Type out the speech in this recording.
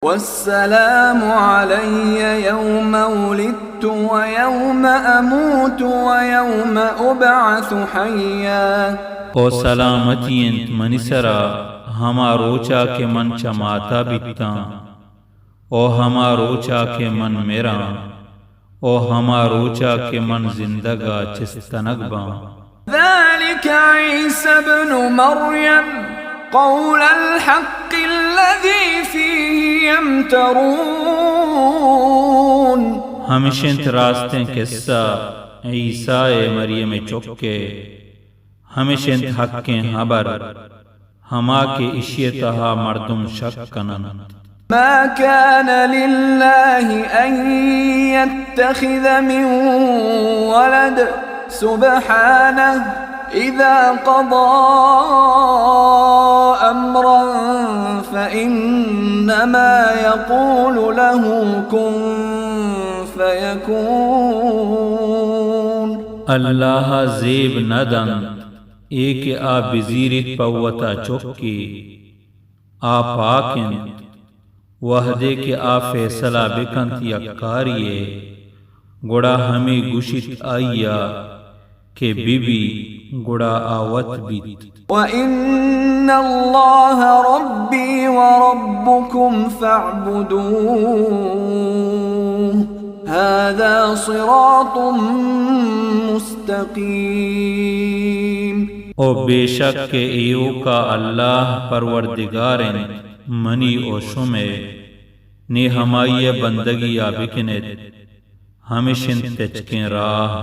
वस्सलामु अलैया यौम वुलिदतु व यौम अमूतु व यौम उबअसु हय्या। ओ सलामतियंत मनिसरा हमा रोचा के मन चमाता बिता, ओ हमा रोचा के मन मेरा, ओ हमा रोचा के मन जिंदगा चिस्तनक बा। ज़ालिक ईसा इब्नु मरियम क़ौलल हक़्क़िल्लज़ी फ़ीही यम्तरून। हमेशंत रास्ते किस्सा ईसा मरियम चुक्के हमेशंत हक के हबर हमा के इशियतहा मर्दुम शक कनन। मा कान लिल्लाहि अन यत्तखिज़ मिन वलद सुब्हानहु इज़ा क़ज़ा अम्रन फ़इन्नमा यक़ूलु लहु कुन फ़यकून। अल्लाह ज़ेब नदन एक आ बिज़ीरित पवता चुक्की आ पाकिन वहदे के आ फैसला बिकंत यक्कारिये गुड़ा हमें गुशित आइया के बीबी गुड़ा आवत बीत। व इन्नल्लाह रब्बी व रब्बुकुम फ़अब्दूह हाज़ा सिरातुम मुस्तक़ीम। ओ बेशक के एयो का अल्लाह परवरदिगारें मनी ओ शुमे ने हमारी बंदगी या बिकने हमेशा तेचके राह।